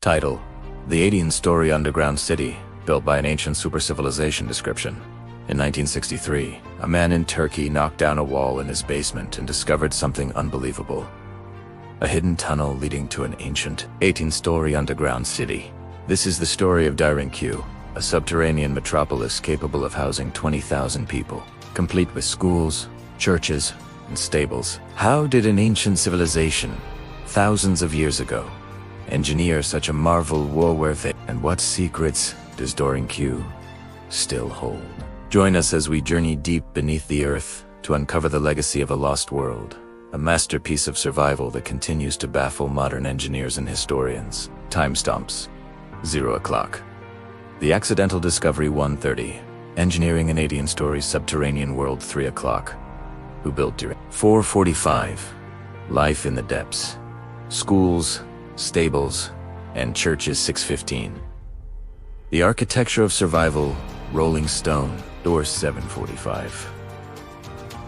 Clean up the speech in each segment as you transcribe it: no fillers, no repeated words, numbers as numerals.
Title: The 18-story underground city, built by an ancient super-civilization description. In 1963, a man in Turkey knocked down a wall in his basement and discovered something unbelievable. A hidden tunnel leading to an ancient 18-story underground city. This is the story of Derinkuyu, a subterranean metropolis capable of housing 20,000 people, complete with schools, churches, and stables. How did an ancient civilization, thousands of years ago, engineer such a marvel war-worthy? And what secrets does Derinkuyu still hold? Join us as we journey deep beneath the earth to uncover the legacy of a lost world, a masterpiece of survival that continues to baffle modern engineers and historians. Timestamps: 0 o'clock. The accidental discovery 1:30. Engineering an 18-story subterranean world 3 o'clock. Who built Derinkuyu? 4:45. Life in the depths. Schools, stables, and churches 6:15. The architecture of survival, rolling stone, doors 7:45.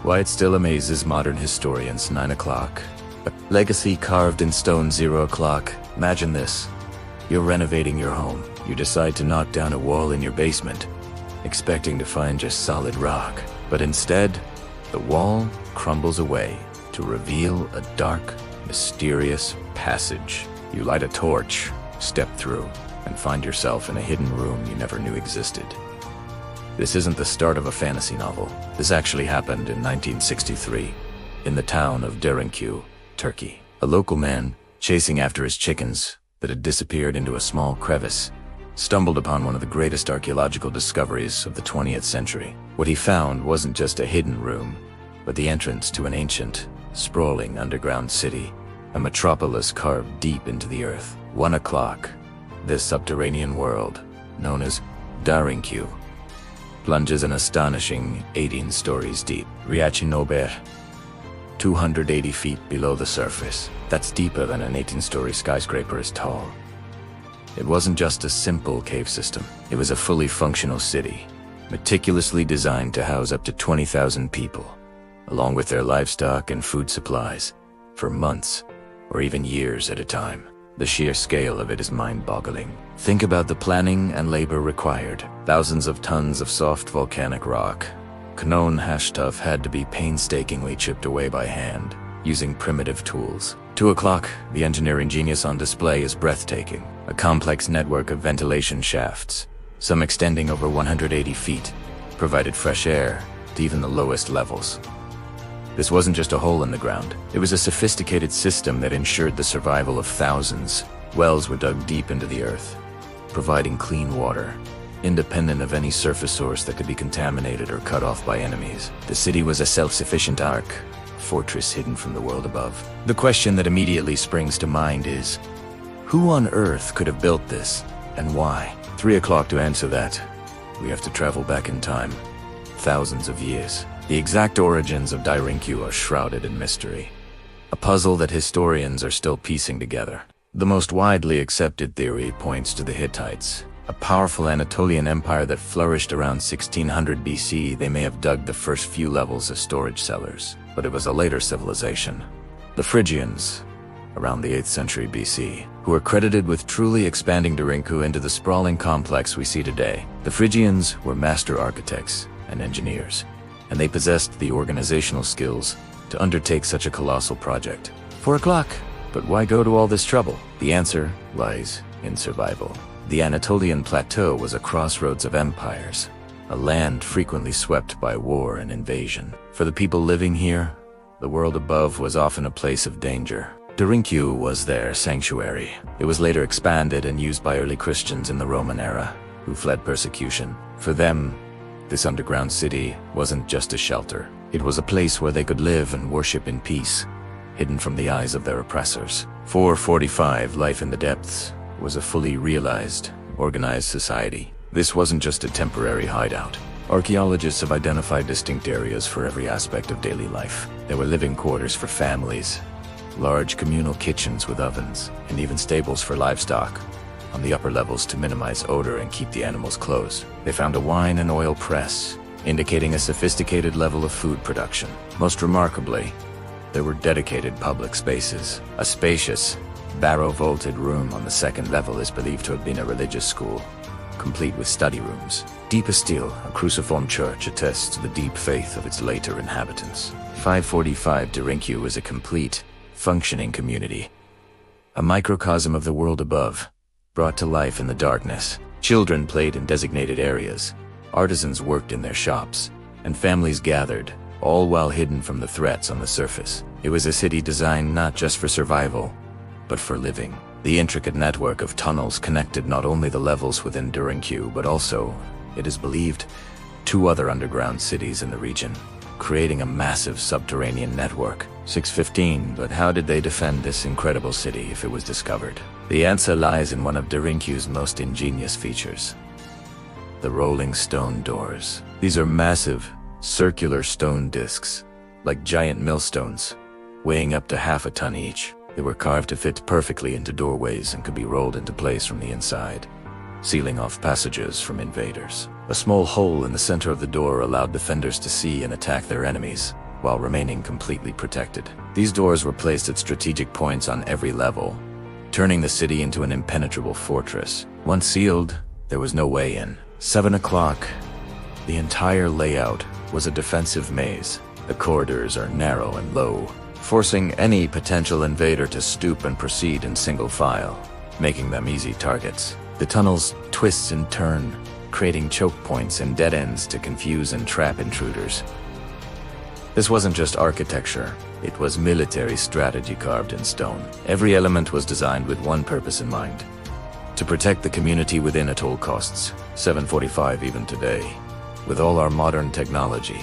Why it still amazes modern historians 9 o'clock. Legacy carved in stone 0 o'clock. Imagine this. You're renovating your home. You decide to knock down a wall in your basement, expecting to find just solid rock. But instead, the wall crumbles away to reveal a dark, mysterious passage. You light a torch, step through, and find yourself in a hidden room you never knew existed. This isn't the start of a fantasy novel. This actually happened in 1963, in the town of Derinkuyu, Turkey. A local man, chasing after his chickens that had disappeared into a small crevice, stumbled upon one of the greatest archaeological discoveries of the 20th century. What he found wasn't just a hidden room, but the entrance to an ancient, sprawling underground city, a metropolis carved deep into the earth. 1 o'clock. This subterranean world, known as Derinkuyu, plunges an astonishing 18 stories deep. Riachinober, 280 feet below the surface. That's deeper than an 18-story skyscraper is tall. It wasn't just a simple cave system. It was a fully functional city, meticulously designed to house up to 20,000 people, along with their livestock and food supplies, for months or even years at a time. The sheer scale of it is mind-boggling. Think about the planning and labor required. Thousands of tons of soft volcanic rock, known hashtuff, had to be painstakingly chipped away by hand, using primitive tools. 2 o'clock, the engineering genius on display is breathtaking. A complex network of ventilation shafts, some extending over 180 feet, provided fresh air to even the lowest levels. This wasn't just a hole in the ground. It was a sophisticated system that ensured the survival of thousands. Wells were dug deep into the earth, providing clean water, independent of any surface source that could be contaminated or cut off by enemies. The city was a self-sufficient ark, a fortress hidden from the world above. The question that immediately springs to mind is, who on earth could have built this, and why? 3 o'clock. To answer that, we have to travel back in time, thousands of years. The exact origins of Derinkuyu are shrouded in mystery, a puzzle that historians are still piecing together. The most widely accepted theory points to the Hittites, a powerful Anatolian empire that flourished around 1600 BC. They may have dug the first few levels as storage cellars, but it was a later civilization, the Phrygians, around the 8th century BC, who are credited with truly expanding Derinkuyu into the sprawling complex we see today. The Phrygians were master architects and engineers, and they possessed the organizational skills to undertake such a colossal project. 4 o'clock. But why go to all this trouble? The answer lies in survival. The Anatolian Plateau was a crossroads of empires, a land frequently swept by war and invasion. For the people living here, the world above was often a place of danger. Derinkuyu was their sanctuary. It was later expanded and used by early Christians in the Roman era, who fled persecution. For them, this underground city wasn't just a shelter. It was a place where they could live and worship in peace, hidden from the eyes of their oppressors. 4:45. Life in the depths was a fully realized, organized society. This wasn't just a temporary hideout. Archaeologists have identified distinct areas for every aspect of daily life. There were living quarters for families, large communal kitchens with ovens, and even stables for livestock on the upper levels to minimize odor and keep the animals close. They found a wine and oil press, indicating a sophisticated level of food production. Most remarkably, there were dedicated public spaces, a spacious, barrow-vaulted room on the second level is believed to have been a religious school, complete with study rooms. Deepest still, a cruciform church attests to the deep faith of its later inhabitants. 545 Derinkuyu is a complete, functioning community. A microcosm of the world above, brought to life in the darkness. Children played in designated areas, artisans worked in their shops, and families gathered, all while hidden from the threats on the surface. It was a city designed not just for survival, but for living. The intricate network of tunnels connected not only the levels within Derinkuyu, but also, it is believed, 2 other underground cities in the region, creating a massive subterranean network. 615, but how did they defend this incredible city if it was discovered? The answer lies in one of Derinkuyu's most ingenious features: the rolling stone doors. These are massive, circular stone discs, like giant millstones, weighing up to half a ton each. They were carved to fit perfectly into doorways and could be rolled into place from the inside, sealing off passages from invaders. A small hole in the center of the door allowed defenders to see and attack their enemies, while remaining completely protected. These doors were placed at strategic points on every level, turning the city into an impenetrable fortress. Once sealed, there was no way in. 7 o'clock. The entire layout was a defensive maze. The corridors are narrow and low, forcing any potential invader to stoop and proceed in single file, making them easy targets. The tunnels twist and turn, creating choke points and dead ends to confuse and trap intruders. This wasn't just architecture, it was military strategy carved in stone. Every element was designed with one purpose in mind: to protect the community within at all costs. 745 even today. With all our modern technology,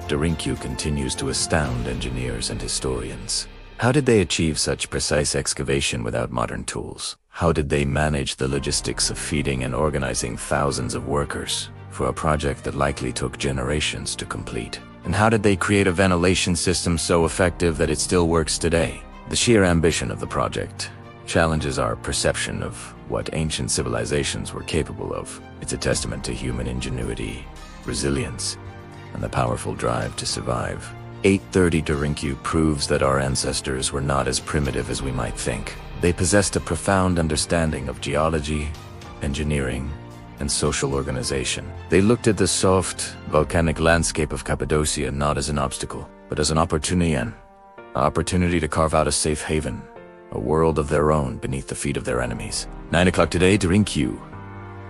Derinkuyu continues to astound engineers and historians. How did they achieve such precise excavation without modern tools? How did they manage the logistics of feeding and organizing thousands of workers for a project that likely took generations to complete? And how did they create a ventilation system so effective that it still works today? The sheer ambition of the project challenges our perception of what ancient civilizations were capable of. It's a testament to human ingenuity, resilience, and the powerful drive to survive. 830 Derinkuyu proves that our ancestors were not as primitive as we might think. They possessed a profound understanding of geology, engineering, and social organization. They looked at the soft, volcanic landscape of Cappadocia not as an obstacle, but as an opportunity to carve out a safe haven, a world of their own beneath the feet of their enemies. 9 o'clock today, Derinkuyu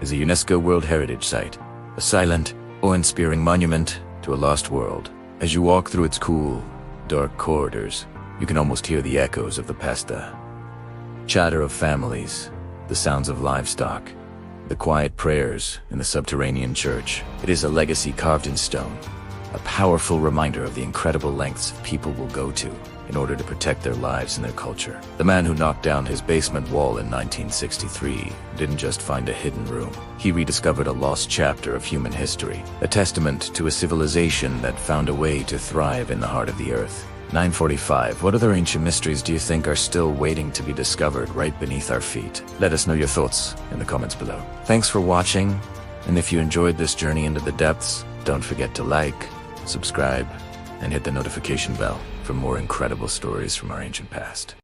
is a UNESCO World Heritage Site, a silent, awe-inspiring monument to a lost world. As you walk through its cool, dark corridors, you can almost hear the echoes of the past, the chatter of families, the sounds of livestock, the quiet prayers in the subterranean church. It is a legacy carved in stone, a powerful reminder of the incredible lengths people will go to in order to protect their lives and their culture. The man who knocked down his basement wall in 1963 didn't just find a hidden room. He rediscovered a lost chapter of human history, a testament to a civilization that found a way to thrive in the heart of the earth. 945. What other ancient mysteries do you think are still waiting to be discovered right beneath our feet? Let us know your thoughts in the comments below. Thanks for watching, and if you enjoyed this journey into the depths, don't forget to like, subscribe, and hit the notification bell for more incredible stories from our ancient past.